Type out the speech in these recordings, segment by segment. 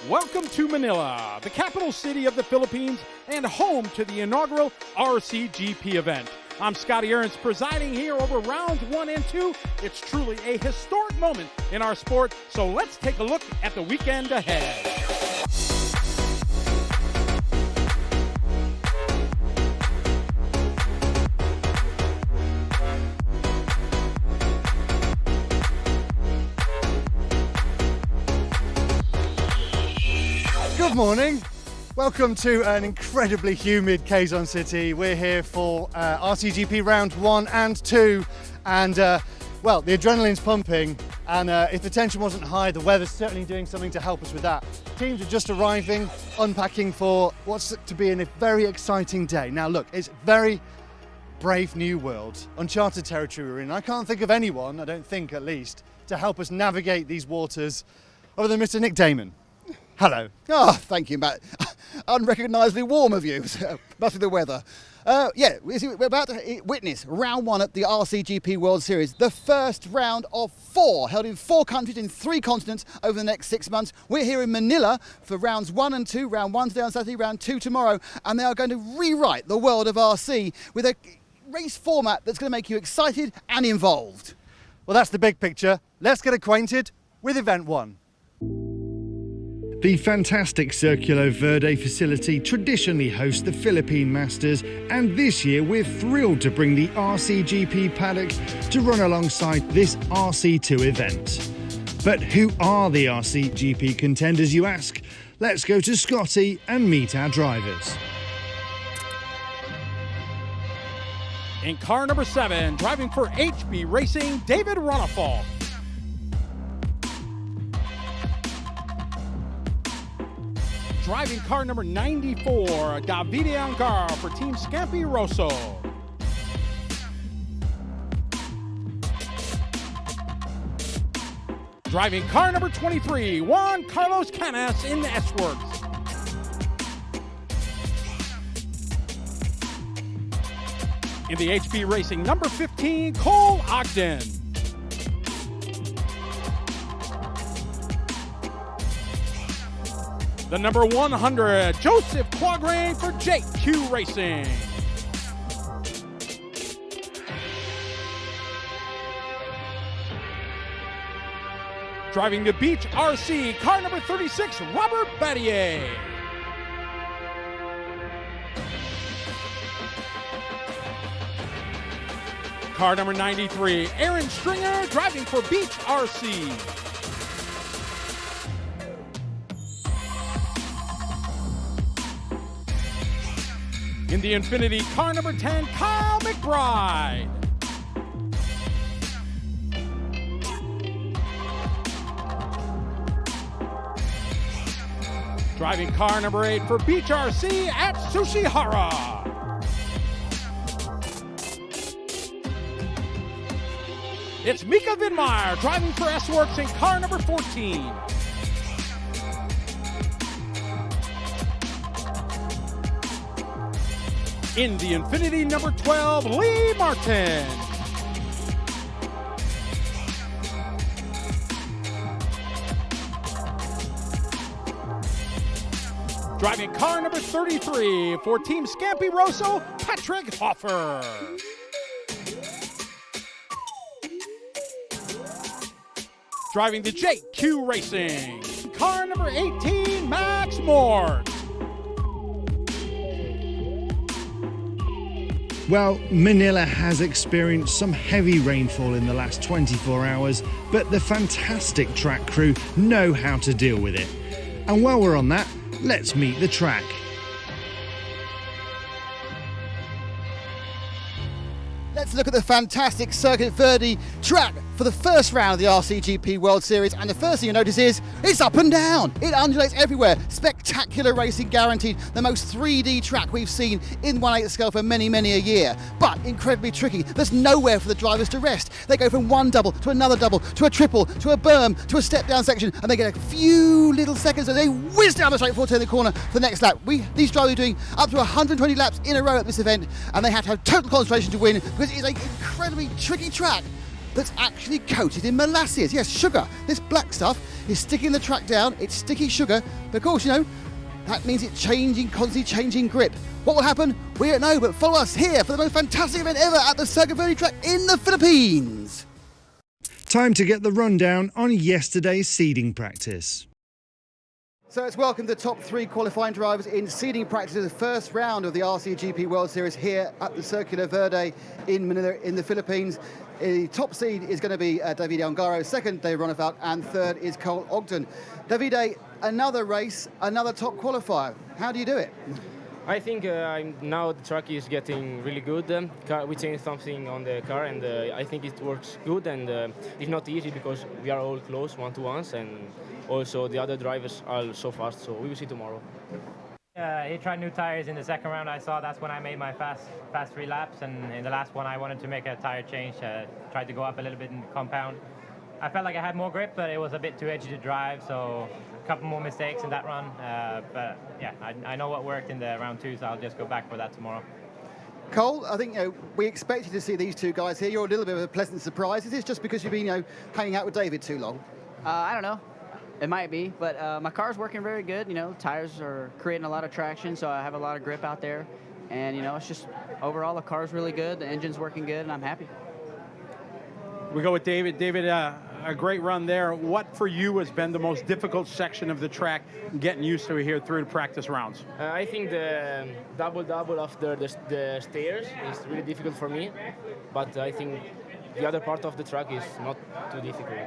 Welcome to Manila, the capital city of the Philippines and home to the inaugural RCGP event. I'm Scotty Ernst presiding here over rounds 1 and 2. It's truly a historic moment in our sport, so let's take a look at the weekend ahead. Good morning. Welcome to an incredibly humid Quezon City. We're here for RCGP round 1 and 2, and well, the adrenaline's pumping, and if the tension wasn't high, the weather's certainly doing something to help us with that. Teams are just arriving, unpacking for what's to be a very exciting day. Now look, it's very brave new world, uncharted territory we're in. I can't think of anyone, I don't think at least, to help us navigate these waters other than Mr. Nick Damon. Hello. Oh, thank you, Matt. Unrecognisably warm of you. Must be the weather. We're about to witness round 1 at the RCGP World Series, the first round of 4, held in 4 countries in 3 continents over the next 6 months. We're here in Manila for rounds 1 and 2, round 1 today on Saturday, round 2 tomorrow, and they are going to rewrite the world of RC with a race format that's going to make you excited and involved. Well, that's the big picture. Let's get acquainted with Event 1. The fantastic Circulo Verde facility traditionally hosts the Philippine Masters, and this year we're thrilled to bring the RCGP paddock to run alongside this RC2 event. But who are the RCGP contenders, you ask? Let's go to Scotty and meet our drivers. In car number 7, driving for HB Racing, David Ronafal. Driving car number 94, Davide Angar for Team Scampi Rosso. Driving car number 23, Juan Carlos Canas in the S-Works. In the HB Racing number 15, Cole Ogden. The number 100, Joseph Quagrain for JQ Racing. Driving the Beach RC, car number 36, Robert Battier. Car number 93, Aaron Stringer, driving for Beach RC. In the Infinity, car number 10, Kyle McBride. Driving car number 8 for Beach RC at Sushihara. It's Mika Vidmar driving for S-Works in car number 14. In the Infinity number 12, Lee Martin. Driving car number 33 for Team Scampi Rosso, Patrick Hoffer. Driving the JQ Racing, car number 18, Max Moore. Well, Manila has experienced some heavy rainfall in the last 24 hours, but the fantastic track crew know how to deal with it. And while we're on that, let's meet the track. Let's look at the fantastic Circuit Verde track for the first round of the RCGP World Series, and the first thing you notice is it's up and down. It undulates everywhere. Spectacular racing guaranteed. The most 3D track we've seen in 1/8 scale for many, many a year, but incredibly tricky. There's nowhere for the drivers to rest. They go from one double to another double to a triple to a berm to a step down section, and they get a few little seconds and they whiz down the straight forward to the corner for the next lap. These drivers are doing up to 120 laps in a row at this event, and they have to have total concentration to win because it is an incredibly tricky track. that's actually coated in molasses. Yes, sugar. This black stuff is sticking the track down. It's sticky sugar. But of course, you know, that means it's changing, constantly changing grip. What will happen? We don't know, but follow us here for the most fantastic event ever at the Circuit Verde track in the Philippines. Time to get the rundown on yesterday's seeding practice. So let's welcome the top 3 qualifying drivers in seeding practice of the first round of the RCGP World Series here at the Circuit Verde in Manila in the Philippines. The top seed is going to be Davide Ongaro, second Dave Ronefeld, and third is Cole Ogden. Davide, another race, another top qualifier. How do you do it? I think now the track is getting really good. We changed something on the car, and I think it works good. And it's not easy because we are all close one-to-ones, and also the other drivers are so fast. So we will see tomorrow. He tried new tires in the second round. I saw that's when I made my fast 3 laps, and in the last one I wanted to make a tire change. Tried to go up a little bit in the compound. I felt like I had more grip, but it was a bit too edgy to drive, so a couple more mistakes in that run. But yeah, I know what worked in the round 2, so I'll just go back for that tomorrow. Cole, I think we expected to see these two guys here. You're a little bit of a pleasant surprise. Is this just because you've been hanging out with David too long? I don't know. It might be, but my car's working very good. Tires are creating a lot of traction, so I have a lot of grip out there. And, it's just overall the car's really good, the engine's working good, and I'm happy. We go with David. David, a great run there. What for you has been the most difficult section of the track getting used to here through the practice rounds? I think the double after the stairs is really difficult for me, but I think the other part of the track is not too difficult.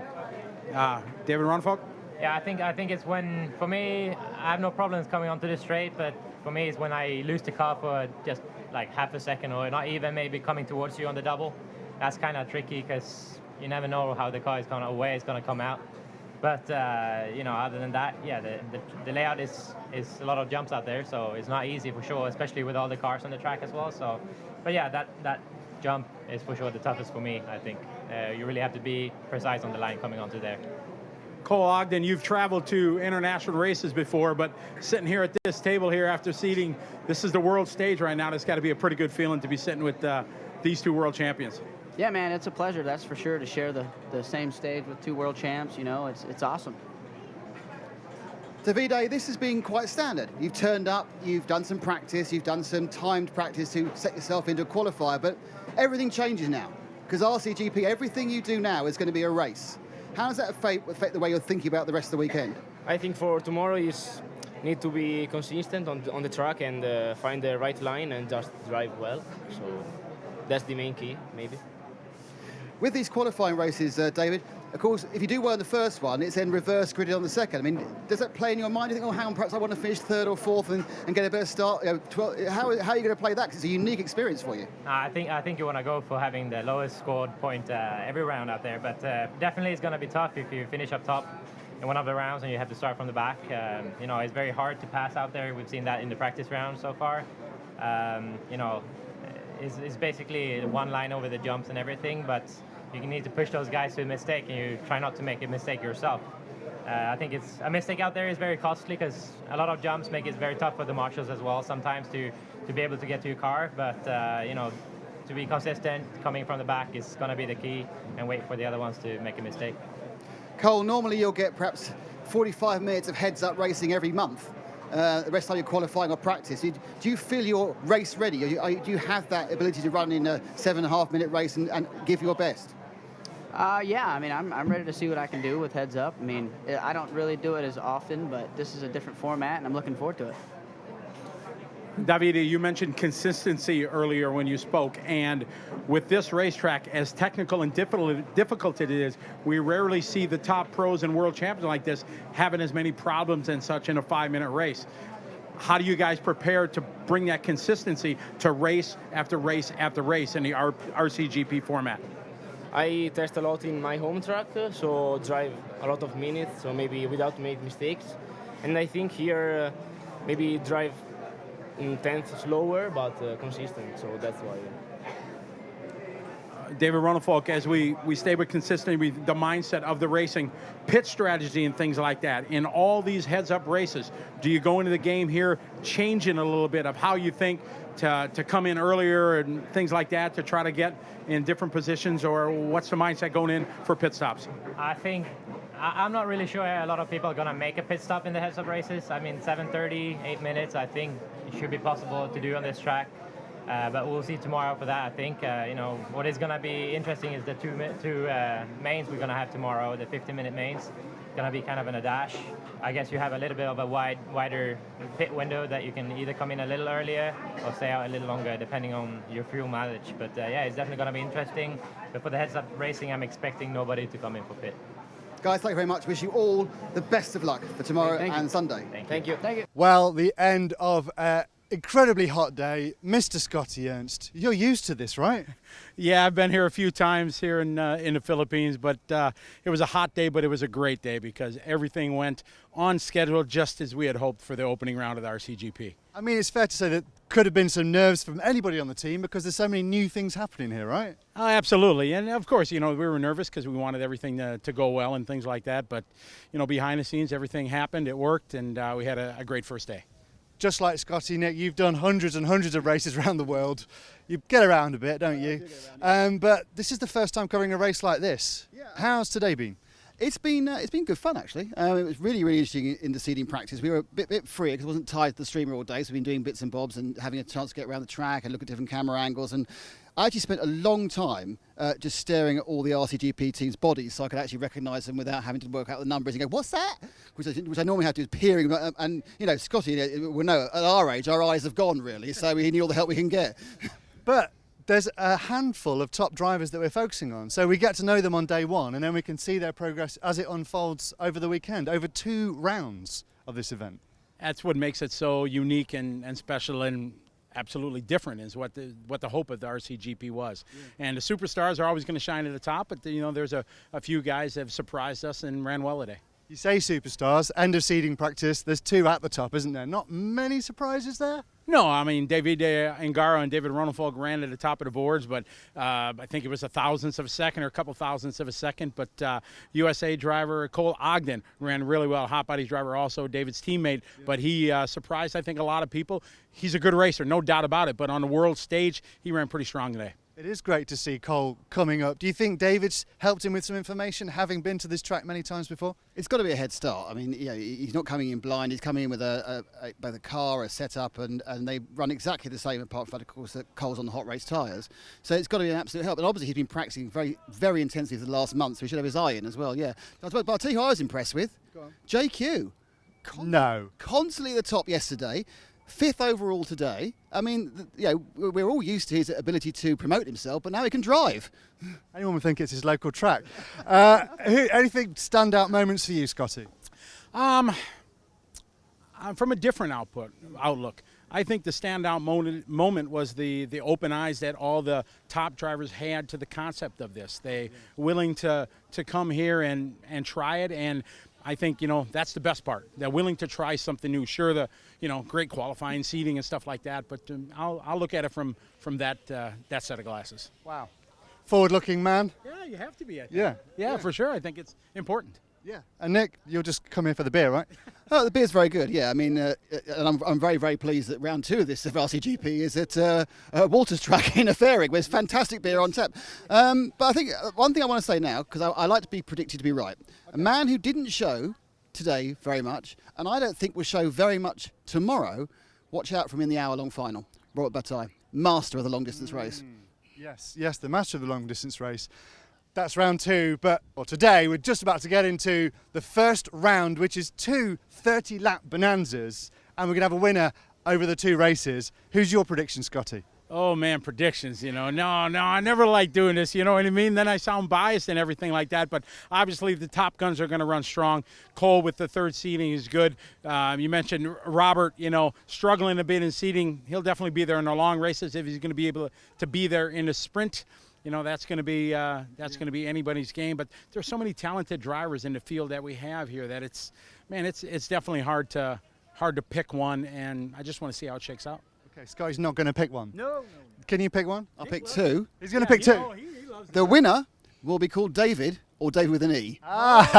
David Ronfolk? Yeah, I think it's when, for me, I have no problems coming onto this straight, but for me it's when I lose the car for just like half a second or not even maybe coming towards you on the double. That's kind of tricky because you never know how the car is going to, where it's going to come out. But, other than that, yeah, the layout is a lot of jumps out there, so it's not easy for sure, especially with all the cars on the track as well. So, but yeah, that jump is for sure the toughest for me, I think. You really have to be precise on the line coming onto there. Cole Ogden, you've traveled to international races before, but sitting here at this table here after seeding, this is the world stage right now. It's got to be a pretty good feeling to be sitting with these 2 world champions. Yeah, man, it's a pleasure, that's for sure, to share the same stage with 2 world champs. It's awesome. Davide, this has been quite standard. You've turned up, you've done some practice, you've done some timed practice to set yourself into a qualifier, but everything changes now. Because RCGP, everything you do now is going to be a race. How does that affect the way you're thinking about the rest of the weekend? I think for tomorrow is need to be consistent on the track and find the right line and just drive well. So that's the main key, maybe. With these qualifying races, David, of course, if you do well in the first one, it's then reverse gridded on the second. I mean, does that play in your mind? Do you think, hang on, perhaps I want to finish 3rd or 4th and get a better start? How are you going to play that? Because it's a unique experience for you. I think you want to go for having the lowest scored point every round out there, but definitely it's going to be tough if you finish up top in one of the rounds and you have to start from the back. It's very hard to pass out there. We've seen that in the practice rounds so far. It's basically one line over the jumps and everything, but you need to push those guys to a mistake, and you try not to make a mistake yourself. I think it's a mistake out there is very costly because a lot of jumps make it very tough for the marshals as well sometimes to be able to get to your car. But to be consistent coming from the back is going to be the key, and wait for the other ones to make a mistake. Cole, normally you'll get perhaps 45 minutes of heads-up racing every month. The rest of the time you're qualifying or practice. Do you feel you're race ready? Do you have that ability to run in a 7.5-minute race and give your best? Yeah, I mean, I'm ready to see what I can do with heads up. I mean, I don't really do it as often, but this is a different format, and I'm looking forward to it. Davide, you mentioned consistency earlier when you spoke, and with this racetrack, as technical and difficult it is, we rarely see the top pros and world champions like this having as many problems and such in a 5-minute race. How do you guys prepare to bring that consistency to race after race after race in the RCGP format? I test a lot in my home track, so drive a lot of minutes, so maybe without making mistakes. And I think here, maybe drive in 10th slower, but consistent, so that's why. David Ronnefolk, as we stay with consistency, the mindset of the racing, pit strategy and things like that, in all these heads-up races, do you go into the game here changing a little bit of how you think to come in earlier and things like that to try to get in different positions, or what's the mindset going in for pit stops? I think I'm not really sure a lot of people are going to make a pit stop in the heads-up races. I mean, 7:30, 8 minutes, I think it should be possible to do on this track. But we'll see tomorrow for that, I think. What is going to be interesting is the two mains we're going to have tomorrow, the 50-minute mains. Going to be kind of in a dash. I guess you have a little bit of a wider pit window that you can either come in a little earlier or stay out a little longer, depending on your fuel mileage. But yeah, it's definitely going to be interesting. But for the heads-up racing, I'm expecting nobody to come in for pit. Guys, thank you very much. Wish you all the best of luck for tomorrow and Sunday. Thank you. Well, the end of incredibly hot day. Mr. Scotty Ernst, you're used to this, right? Yeah, I've been here a few times here in the Philippines, but it was a hot day, but it was a great day because everything went on schedule just as we had hoped for the opening round of the RCGP. I mean, it's fair to say that could have been some nerves from anybody on the team because there's so many new things happening here, right? Oh, absolutely. And of course, we were nervous because we wanted everything to go well and things like that. But, behind the scenes, everything happened, it worked, and we had a great first day. Just like Scotty, Nick, you've done hundreds and hundreds of races around the world. You get around a bit, don't you? But this is the first time covering a race like this. Yeah. How's today been? It's been good fun, actually. It was really, really interesting in the seeding practice. We were a bit free because I wasn't tied to the streamer all day, so we've been doing bits and bobs and having a chance to get around the track and look at different camera angles. And I actually spent a long time just staring at all the RCGP teams' bodies so I could actually recognise them without having to work out the numbers and go, what's that? Which I normally have to do is peering. And, Scotty, we know at our age, our eyes have gone, really, so we need all the help we can get. But there's a handful of top drivers that we're focusing on. So we get to know them on day one, and then we can see their progress as it unfolds over the weekend, over 2 rounds of this event. That's what makes it so unique and special and absolutely different is what the hope of the RCGP was. Yeah. And the superstars are always going to shine at the top, but there's a few guys that have surprised us and ran well today. You say superstars, end of seeding practice, there's 2 at the top, isn't there? Not many surprises there? No, I mean, David Engaro and David Ronnefolk ran at the top of the boards, but I think it was a thousandth of a second or a couple thousandths of a second. But USA driver Cole Ogden ran really well. Hot Bodies driver also, David's teammate, but he surprised, I think, a lot of people. He's a good racer, no doubt about it, but on the world stage, he ran pretty strong today. It is great to see Cole coming up. Do you think David's helped him with some information, having been to this track many times before? It's got to be a head start. I mean, he's not coming in blind. He's coming in with both a car, a setup, and they run exactly the same, apart from, of course, that Cole's on the hot race tyres. So it's got to be an absolute help. And obviously, he's been practicing very, very intensely for the last month, so he should have his eye in as well, yeah. But I'll tell you who I was impressed with. Go on. JQ. Constantly at the top yesterday. 5th overall today. I mean, we're all used to his ability to promote himself, but now he can drive. Anyone would think it's his local track. Anything standout moments for you, Scotty? From a different outlook. I think the standout moment was the open eyes that all the top drivers had to the concept of this. They willing to come here and try it, and I think, that's the best part. They're willing to try something new. Sure, the, great qualifying seating and stuff like that, but I'll look at it from that set of glasses. Wow. Forward-looking man. Yeah, you have to be, I think. Yeah, for sure. I think it's important. Yeah. And Nick, you'll just come here for the beer, right? Oh, the beer's very good, yeah. I mean, and I'm very, very pleased that round 2 of this RCGP is at Walter's track in Fairing, where there's fantastic beer on tap. But I think one thing I want to say now, because I like to be predicted to be right. Okay. A man who didn't show today very much, and I don't think will show very much tomorrow, watch out for him in the hour-long final. Robert Bataille, master of the long-distance race. Yes, the master of the long-distance race. That's round 2, but today we're just about to get into the first round, which is 2 30-lap bonanzas, and we're going to have a winner over the 2 races. Who's your prediction, Scotty? Oh, man, predictions, No, I never like doing this, you know what I mean? Then I sound biased and everything like that, but obviously the top guns are going to run strong. Cole with the 3rd seeding is good. You mentioned Robert, struggling a bit in seeding. He'll definitely be there in the long races if he's going to be able to be there in the sprint. That's going to be anybody's game. But there's so many talented drivers in the field that we have here that it's definitely hard to pick one, and I just want to see how it shakes out. Okay, Scotty's not going to pick one. No. Can you pick one? I'll pick 2. He's going to pick 2. The winner will be called David, or David with an E. That's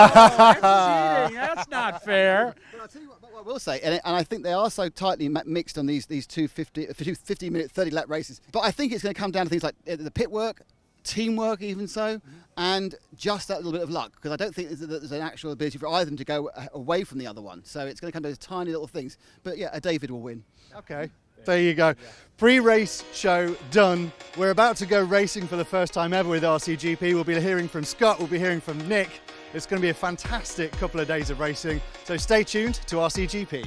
cheating. That's not fair. But I'll tell you what I will say, and I think they are so tightly mixed on these two 50-minute, 30-lap races. But I think it's going to come down to things like the pit work, teamwork even so, and just that little bit of luck, because I don't think there's an actual ability for either of them to go away from the other one. So it's going to come to those tiny little things. But yeah, a David will win. Okay, there you go. Pre-race show done. We're about to go racing for the first time ever with RCGP. We'll be hearing from Scott, we'll be hearing from Nick. It's going to be a fantastic couple of days of racing. So stay tuned to RCGP.